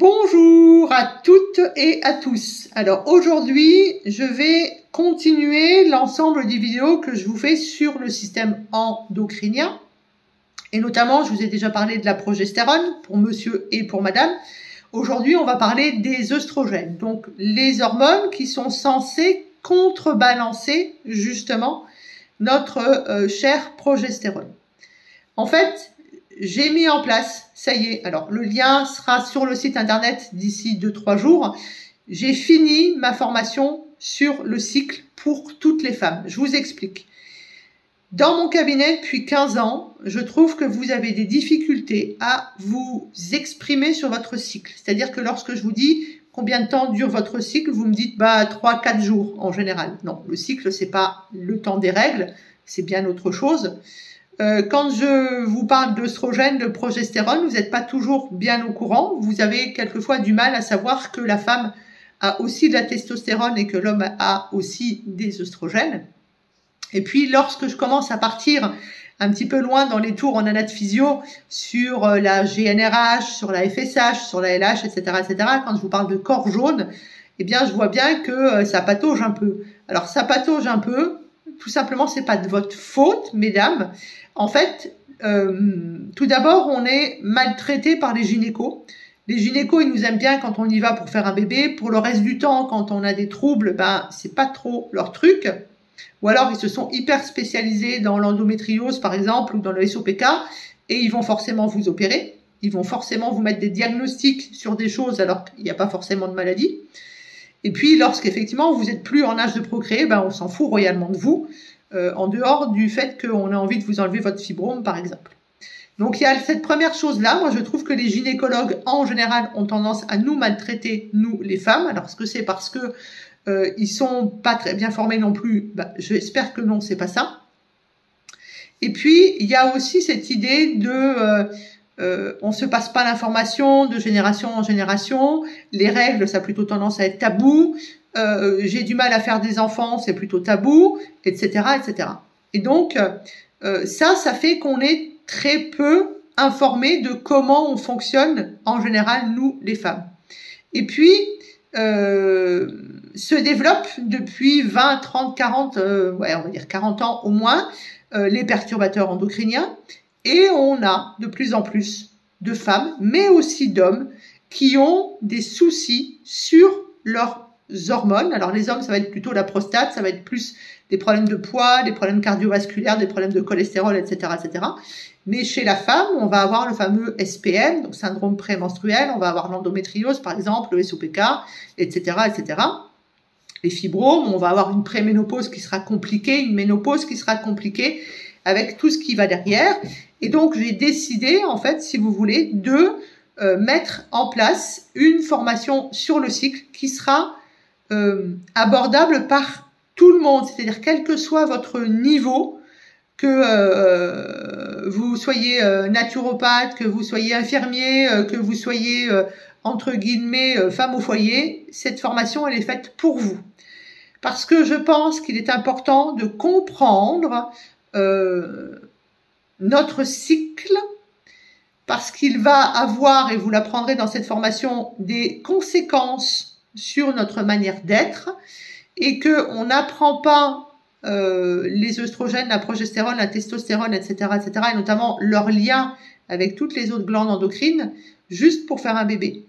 Bonjour à toutes et à tous. Alors aujourd'hui, je vais continuer l'ensemble des vidéos que je vous fais sur le système endocrinien. Et notamment, je vous ai déjà parlé de la progestérone pour monsieur et pour madame. Aujourd'hui, on va parler des œstrogènes, donc les hormones qui sont censées contrebalancer justement notre chère progestérone. En fait, j'ai mis en place, ça y est, alors le lien sera sur le site internet d'ici 2-3 jours. J'ai fini ma formation sur le cycle pour toutes les femmes. Je vous explique. Dans mon cabinet depuis 15 ans, je trouve que vous avez des difficultés à vous exprimer sur votre cycle. C'est-à-dire que lorsque je vous dis combien de temps dure votre cycle, vous me dites 3-4 jours en général. Non, le cycle, c'est pas le temps des règles, c'est bien autre chose. Quand je vous parle d'œstrogène, de progestérone, vous n'êtes pas toujours bien au courant. Vous avez quelquefois du mal à savoir que la femme a aussi de la testostérone et que l'homme a aussi des œstrogènes. Et puis, lorsque je commence à partir un petit peu loin dans les tours en anatomie-physio sur la GnRH, sur la FSH, sur la LH, etc., quand je vous parle de corps jaune, eh bien, je vois bien que ça patauge un peu. Alors, ça patauge un peu. Tout simplement, c'est pas de votre faute, mesdames. En fait, tout d'abord, on est maltraité par les gynécos. Les gynécos, ils nous aiment bien quand on y va pour faire un bébé. Pour le reste du temps, quand on a des troubles, c'est pas trop leur truc. Ou alors, ils se sont hyper spécialisés dans l'endométriose, par exemple, ou dans le SOPK, et ils vont forcément vous opérer. Ils vont forcément vous mettre des diagnostics sur des choses alors qu'il n'y a pas forcément de maladie. Et puis, lorsqu'effectivement, vous n'êtes plus en âge de procréer, on s'en fout royalement de vous, en dehors du fait qu'on a envie de vous enlever votre fibrome, par exemple. Donc, il y a cette première chose-là. Moi, je trouve que les gynécologues, en général, ont tendance à nous maltraiter, nous, les femmes. Alors, est-ce que c'est parce que ils sont pas très bien formés non plus? J'espère que non, c'est pas ça. Et puis, il y a aussi cette idée de... on se passe pas l'information de génération en génération. Les règles, ça a plutôt tendance à être tabou. J'ai du mal à faire des enfants, c'est plutôt tabou, etc., etc. Et donc, ça fait qu'on est très peu informés de comment on fonctionne en général, nous, les femmes. Et puis, se développe depuis 20, 30, 40, on va dire 40 ans au moins, les perturbateurs endocriniens. Et on a de plus en plus de femmes, mais aussi d'hommes, qui ont des soucis sur leurs hormones. Alors les hommes, ça va être plutôt la prostate, ça va être plus des problèmes de poids, des problèmes cardiovasculaires, des problèmes de cholestérol, etc., etc. Mais chez la femme, on va avoir le fameux SPM, donc syndrome prémenstruel, on va avoir l'endométriose, par exemple, le SOPK, etc., etc. Les fibromes, on va avoir une préménopause qui sera compliquée, une ménopause qui sera compliquée, avec tout ce qui va derrière. Et donc, j'ai décidé, en fait, si vous voulez, de mettre en place une formation sur le cycle qui sera abordable par tout le monde. C'est-à-dire, quel que soit votre niveau, que vous soyez naturopathe, que vous soyez infirmier, que vous soyez, entre guillemets, femme au foyer, cette formation, elle est faite pour vous. Parce que je pense qu'il est important de comprendre notre cycle, parce qu'il va avoir, et vous l'apprendrez dans cette formation, des conséquences sur notre manière d'être, et qu'on n'apprend pas les œstrogènes, la progestérone, la testostérone, etc., etc., et notamment leur lien avec toutes les autres glandes endocrines, juste pour faire un bébé.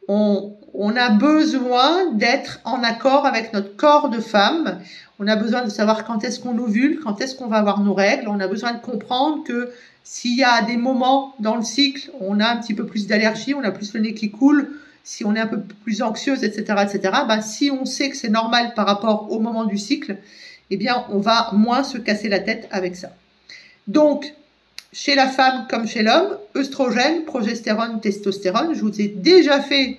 On a besoin d'être en accord avec notre corps de femme. On a besoin de savoir quand est-ce qu'on ovule, quand est-ce qu'on va avoir nos règles. On a besoin de comprendre que s'il y a des moments dans le cycle, on a un petit peu plus d'allergie, on a plus le nez qui coule, si on est un peu plus anxieuse, etc., etc., si on sait que c'est normal par rapport au moment du cycle, eh bien, on va moins se casser la tête avec ça. Donc, chez la femme comme chez l'homme, œstrogène, progestérone, testostérone. Je vous ai déjà fait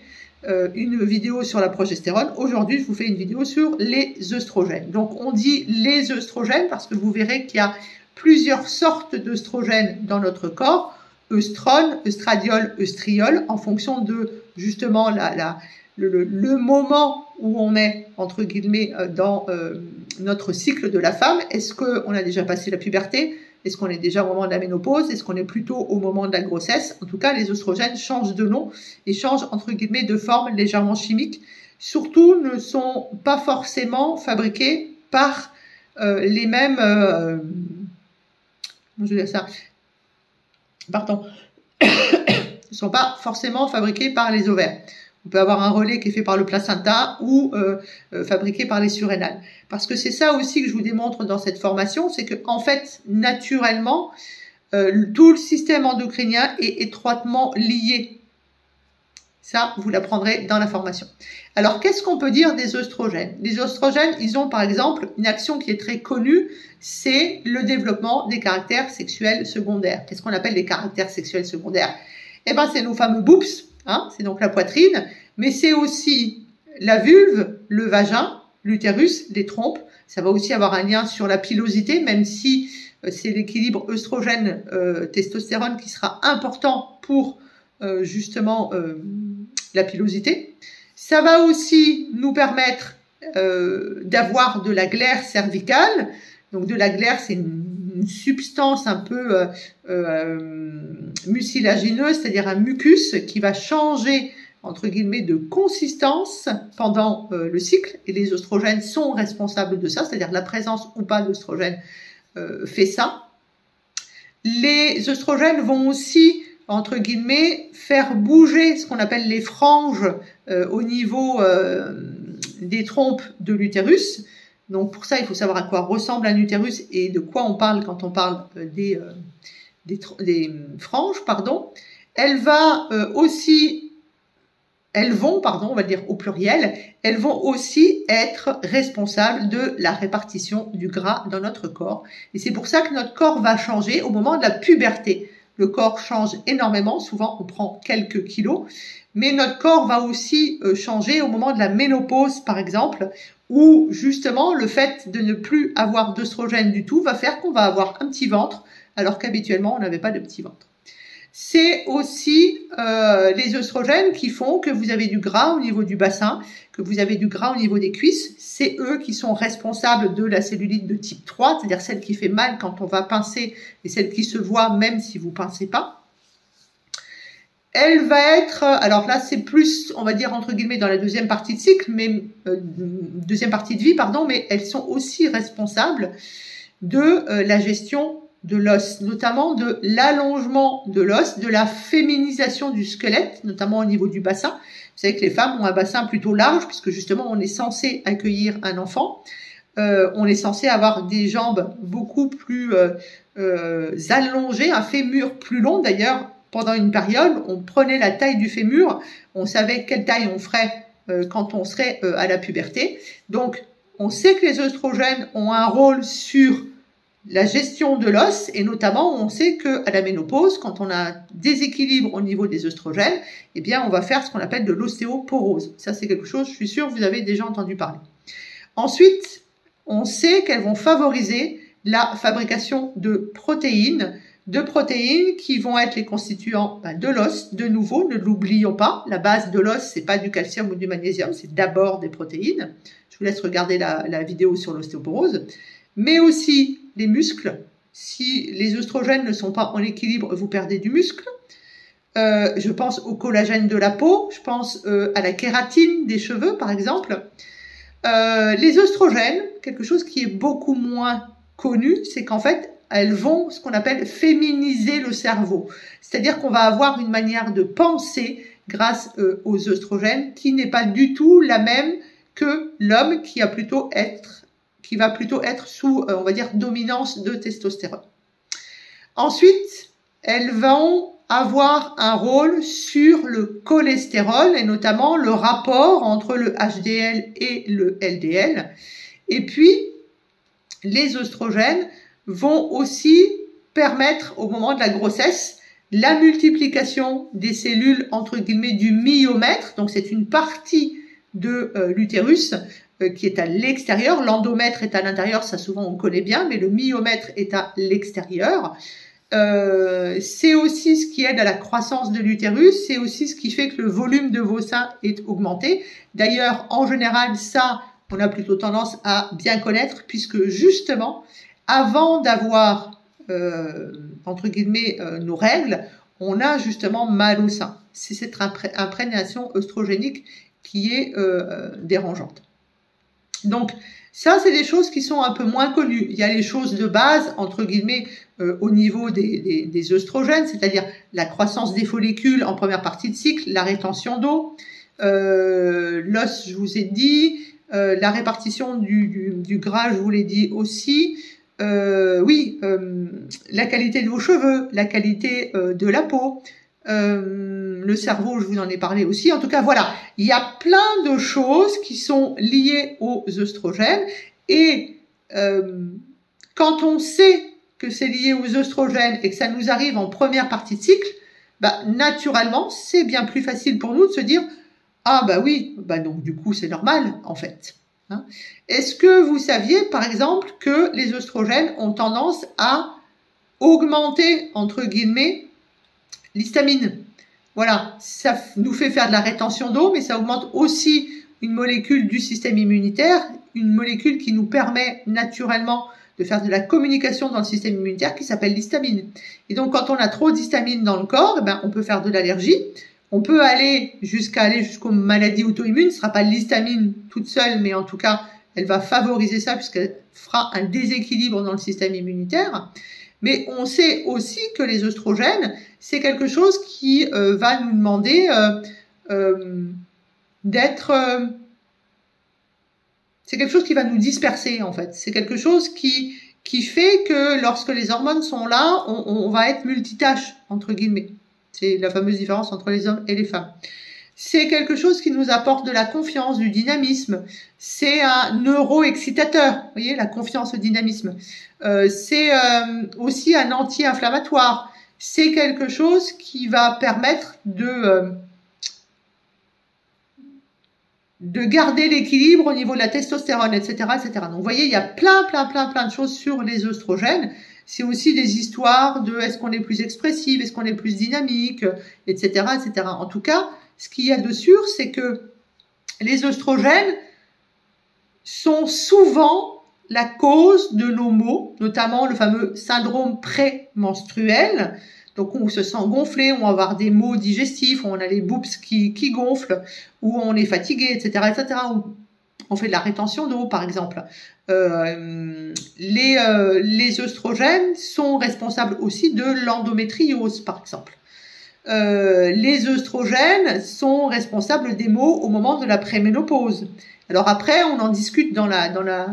une vidéo sur la progestérone. Aujourd'hui, je vous fais une vidéo sur les œstrogènes. Donc, on dit les œstrogènes parce que vous verrez qu'il y a plusieurs sortes d'œstrogènes dans notre corps. Œstrone, œstradiol, œstriol, en fonction de justement le moment où on est, entre guillemets, dans notre cycle de la femme. Est-ce qu'on a déjà passé la puberté? Est-ce qu'on est déjà au moment de la ménopause? Est-ce qu'on est plutôt au moment de la grossesse? En tout cas, les oestrogènes changent de nom et changent entre guillemets de forme légèrement chimique. Surtout, ne sont pas forcément fabriqués par les mêmes... je veux dire ça. Pardon. Ne sont pas forcément fabriqués par les ovaires. On peut avoir un relais qui est fait par le placenta ou fabriqué par les surrénales. Parce que c'est ça aussi que je vous démontre dans cette formation, c'est que en fait, naturellement, tout le système endocrinien est étroitement lié. Ça, vous l'apprendrez dans la formation. Alors, qu'est-ce qu'on peut dire des oestrogènes? Les oestrogènes, ils ont par exemple une action qui est très connue, c'est le développement des caractères sexuels secondaires. Qu'est-ce qu'on appelle les caractères sexuels secondaires? Eh ben, c'est nos fameux boobs, hein, c'est donc la poitrine, mais c'est aussi la vulve, le vagin, l'utérus, les trompes. Ça va aussi avoir un lien sur la pilosité, même si c'est l'équilibre œstrogène-testostérone qui sera important pour justement la pilosité. Ça va aussi nous permettre d'avoir de la glaire cervicale. Donc de la glaire, c'est une substance un peu mucilagineuse, c'est-à-dire un mucus qui va changer entre guillemets de consistance pendant le cycle, et les oestrogènes sont responsables de ça, c'est-à-dire la présence ou pas d'oestrogènes fait ça. Les oestrogènes vont aussi entre guillemets faire bouger ce qu'on appelle les franges au niveau des trompes de l'utérus. Donc pour ça, il faut savoir à quoi ressemble un utérus et de quoi on parle quand on parle des franges, pardon. Elles vont, on va dire au pluriel, elles vont aussi être responsables de la répartition du gras dans notre corps. Et c'est pour ça que notre corps va changer au moment de la puberté. Le corps change énormément, souvent on prend quelques kilos, mais notre corps va aussi changer au moment de la ménopause, par exemple, où justement le fait de ne plus avoir d'œstrogène du tout va faire qu'on va avoir un petit ventre, alors qu'habituellement on n'avait pas de petit ventre. C'est aussi les œstrogènes qui font que vous avez du gras au niveau du bassin, que vous avez du gras au niveau des cuisses. C'est eux qui sont responsables de la cellulite de type 3, c'est-à-dire celle qui fait mal quand on va pincer et celle qui se voit même si vous pincez pas. Elle va être, alors là c'est plus, on va dire entre guillemets dans la deuxième partie de cycle, mais deuxième partie de vie, pardon, mais elles sont aussi responsables de la gestion de l'os, notamment de l'allongement de l'os, de la féminisation du squelette, notamment au niveau du bassin. Vous savez que les femmes ont un bassin plutôt large, puisque justement on est censé accueillir un enfant. On est censé avoir des jambes beaucoup plus allongées, un fémur plus long. D'ailleurs, pendant une période, on prenait la taille du fémur, on savait quelle taille on ferait quand on serait à la puberté. Donc, on sait que les œstrogènes ont un rôle sur la gestion de l'os, et notamment on sait qu'à la ménopause, quand on a un déséquilibre au niveau des œstrogènes, eh bien on va faire ce qu'on appelle de l'ostéoporose. Ça c'est quelque chose, je suis sûre, vous avez déjà entendu parler. Ensuite, on sait qu'elles vont favoriser la fabrication de protéines qui vont être les constituants de l'os. De nouveau, ne l'oublions pas, la base de l'os, c'est pas du calcium ou du magnésium, c'est d'abord des protéines. Je vous laisse regarder la vidéo sur l'ostéoporose. Mais aussi les muscles. Si les œstrogènes ne sont pas en équilibre, vous perdez du muscle. Je pense au collagène de la peau, je pense à la kératine des cheveux, par exemple. Les œstrogènes, quelque chose qui est beaucoup moins connu, c'est qu'en fait, elles vont, ce qu'on appelle, féminiser le cerveau. C'est-à-dire qu'on va avoir une manière de penser grâce aux œstrogènes qui n'est pas du tout la même que l'homme qui va plutôt être sous, on va dire, dominance de testostérone. Ensuite, elles vont avoir un rôle sur le cholestérol et notamment le rapport entre le HDL et le LDL. Et puis, les œstrogènes vont aussi permettre au moment de la grossesse la multiplication des cellules entre guillemets du myomètre. Donc c'est une partie de l'utérus qui est à l'extérieur. L'endomètre est à l'intérieur, ça souvent on connaît bien, mais le myomètre est à l'extérieur. C'est aussi ce qui aide à la croissance de l'utérus, c'est aussi ce qui fait que le volume de vos seins est augmenté. D'ailleurs, en général, ça, on a plutôt tendance à bien connaître, puisque justement, avant d'avoir entre guillemets, nos règles, on a justement mal au sein. C'est cette imprégnation œstrogénique qui est dérangeante. Donc, ça, c'est des choses qui sont un peu moins connues. Il y a les choses de base, entre guillemets, au niveau des œstrogènes, c'est-à-dire la croissance des follicules en première partie de cycle, la rétention d'eau, l'os, je vous ai dit, la répartition du gras, je vous l'ai dit aussi, la qualité de vos cheveux, la qualité de la peau, le cerveau, je vous en ai parlé aussi. En tout cas, voilà, il y a plein de choses qui sont liées aux œstrogènes et quand on sait que c'est lié aux œstrogènes et que ça nous arrive en première partie de cycle, bah, naturellement, c'est bien plus facile pour nous de se dire « Ah bah oui, bah donc du coup c'est normal en fait. Hein » Est-ce que vous saviez par exemple que les œstrogènes ont tendance à augmenter, entre guillemets, l'histamine? Voilà, ça nous fait faire de la rétention d'eau, mais ça augmente aussi une molécule du système immunitaire, une molécule qui nous permet naturellement de faire de la communication dans le système immunitaire qui s'appelle l'histamine. Et donc, quand on a trop d'histamine dans le corps, eh ben, on peut faire de l'allergie. On peut aller jusqu'aux maladies auto-immunes. Ce ne sera pas l'histamine toute seule, mais en tout cas, elle va favoriser ça puisqu'elle fera un déséquilibre dans le système immunitaire. Mais on sait aussi que les œstrogènes, c'est quelque chose qui va nous demander d'être... c'est quelque chose qui va nous disperser, en fait. C'est quelque chose qui fait que lorsque les hormones sont là, on va être multitâche, entre guillemets. C'est la fameuse différence entre les hommes et les femmes. C'est quelque chose qui nous apporte de la confiance, du dynamisme. C'est un neuroexcitateur. Vous voyez, la confiance, le dynamisme. C'est aussi un anti-inflammatoire. C'est quelque chose qui va permettre de garder l'équilibre au niveau de la testostérone, etc., etc. Donc, vous voyez, il y a plein de choses sur les œstrogènes. C'est aussi des histoires de est-ce qu'on est plus expressif, est-ce qu'on est plus dynamique, etc., etc. En tout cas, ce qu'il y a de sûr, c'est que les œstrogènes sont souvent la cause de nos maux, notamment le fameux syndrome prémenstruel. Donc, on se sent gonflé, on va avoir des maux digestifs, on a les boobs qui gonflent, ou on est fatigué, etc., etc. On fait de la rétention d'eau, par exemple. Les œstrogènes sont responsables aussi de l'endométriose, par exemple. Les œstrogènes sont responsables des maux au moment de la préménopause. Alors après, on en discute dans la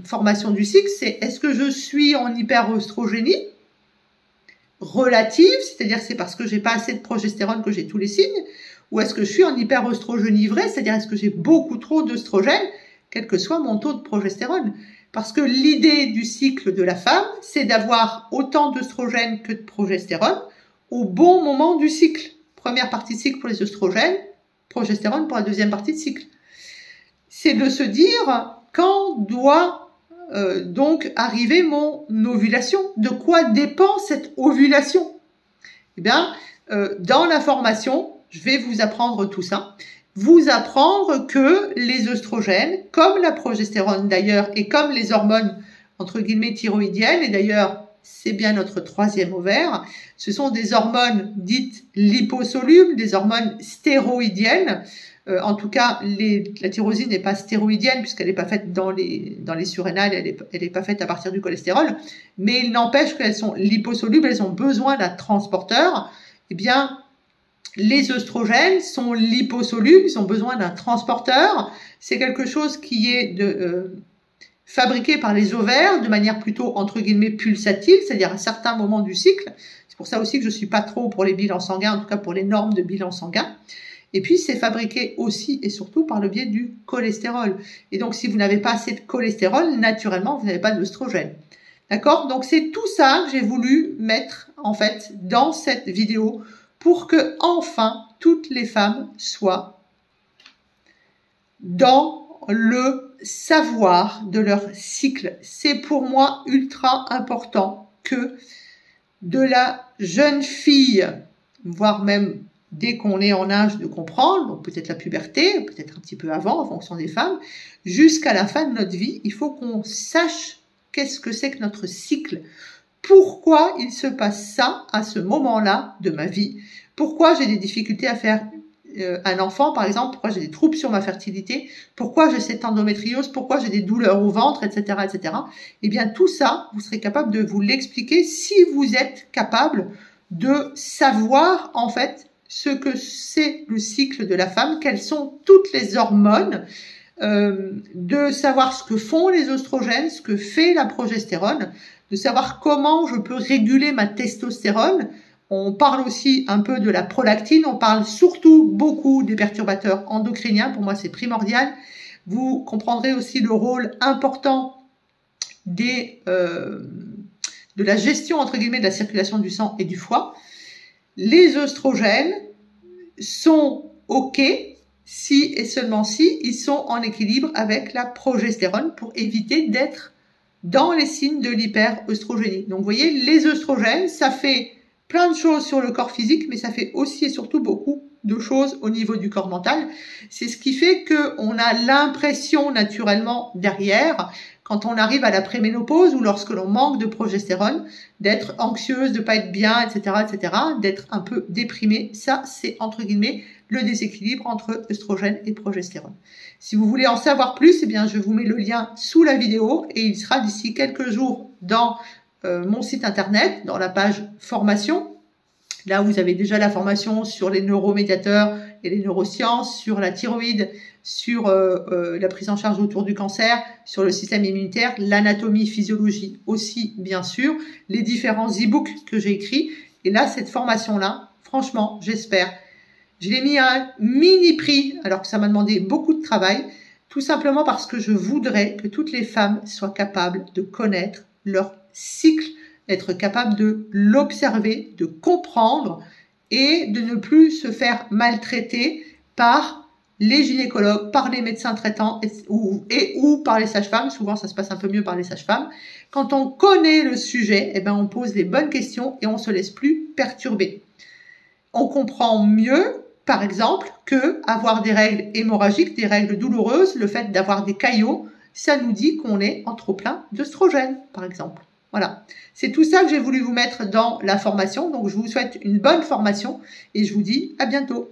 formation du cycle, c'est est-ce que je suis en hyperœstrogénie relative, c'est-à-dire c'est parce que j'ai pas assez de progestérone que j'ai tous les signes, ou est-ce que je suis en hyperœstrogénie vraie, c'est-à-dire est-ce que j'ai beaucoup trop d'œstrogène, quel que soit mon taux de progestérone. Parce que l'idée du cycle de la femme, c'est d'avoir autant d'œstrogène que de progestérone au bon moment du cycle. Première partie de cycle pour les œstrogènes, progestérone pour la deuxième partie de cycle. C'est de se dire quand doit donc arriver mon ovulation. De quoi dépend cette ovulation? Eh bien, dans la formation, je vais vous apprendre tout ça. Vous apprendre que les œstrogènes, comme la progestérone d'ailleurs, et comme les hormones, entre guillemets, thyroïdiennes, et d'ailleurs, c'est bien notre troisième ovaire, ce sont des hormones dites liposolubles, des hormones stéroïdiennes. En tout cas, la tyrosine n'est pas stéroïdienne puisqu'elle n'est pas faite dans les surrénales, elle est pas faite à partir du cholestérol, mais il n'empêche qu'elles sont liposolubles, elles ont besoin d'un transporteur. Eh bien, les œstrogènes sont liposolubles, ils ont besoin d'un transporteur. C'est quelque chose qui est fabriqué par les ovaires de manière plutôt entre guillemets pulsative, c'est-à-dire à certains moments du cycle. C'est pour ça aussi que je suis pas trop pour les bilans sanguins, en tout cas pour les normes de bilan sanguin. Et puis, c'est fabriqué aussi et surtout par le biais du cholestérol. Et donc, si vous n'avez pas assez de cholestérol, naturellement, vous n'avez pas d'œstrogène. D'accord? Donc, c'est tout ça que j'ai voulu mettre, en fait, dans cette vidéo pour que, enfin, toutes les femmes soient dans le savoir de leur cycle. C'est pour moi ultra important que de la jeune fille, voire même dès qu'on est en âge de comprendre, donc peut-être la puberté, peut-être un petit peu avant, en fonction des femmes, jusqu'à la fin de notre vie, il faut qu'on sache qu'est-ce que c'est que notre cycle pourquoi il se passe ça à ce moment-là de ma vie. Pourquoi j'ai des difficultés à faire un enfant, par exemple, pourquoi j'ai des troubles sur ma fertilité, pourquoi j'ai cette endométriose, pourquoi j'ai des douleurs au ventre, etc., etc. Eh bien, tout ça, vous serez capable de vous l'expliquer si vous êtes capable de savoir, en fait, ce que c'est le cycle de la femme, quelles sont toutes les hormones, de savoir ce que font les oestrogènes, ce que fait la progestérone, de savoir comment je peux réguler ma testostérone. On parle aussi un peu de la prolactine, on parle surtout beaucoup des perturbateurs endocriniens, pour moi c'est primordial. Vous comprendrez aussi le rôle important de la gestion entre guillemets de la circulation du sang et du foie. Les oestrogènes sont OK si et seulement si ils sont en équilibre avec la progestérone pour éviter d'être dans les signes de l'hyperœstrogénie. Donc vous voyez, les oestrogènes, ça fait plein de choses sur le corps physique, mais ça fait aussi et surtout beaucoup de choses au niveau du corps mental. C'est ce qui fait qu'on a l'impression naturellement derrière, quand on arrive à la préménopause ou lorsque l'on manque de progestérone, d'être anxieuse, de pas être bien, etc., d'être un peu déprimée. Ça, c'est entre guillemets le déséquilibre entre œstrogène et progestérone. Si vous voulez en savoir plus, eh bien, je vous mets le lien sous la vidéo et il sera d'ici quelques jours dans mon site internet, dans la page formation. Là, vous avez déjà la formation sur les neuromédiateurs et les neurosciences, sur la thyroïde, sur la prise en charge autour du cancer, sur le système immunitaire, l'anatomie, physiologie aussi, bien sûr, les différents e-books que j'ai écrits. Et là, cette formation-là, franchement, j'espère. Je l'ai mis à un mini prix, alors que ça m'a demandé beaucoup de travail, tout simplement parce que je voudrais que toutes les femmes soient capables de connaître leur cycle, d'être capable de l'observer, de comprendre et de ne plus se faire maltraiter par les gynécologues, par les médecins traitants ou par les sages-femmes. Souvent, ça se passe un peu mieux par les sages-femmes. Quand on connaît le sujet, eh ben, on pose les bonnes questions et on se laisse plus perturber. On comprend mieux, par exemple, que avoir des règles hémorragiques, des règles douloureuses, le fait d'avoir des caillots, ça nous dit qu'on est en trop plein d'œstrogènes, par exemple. Voilà, c'est tout ça que j'ai voulu vous mettre dans la formation. Donc, je vous souhaite une bonne formation et je vous dis à bientôt.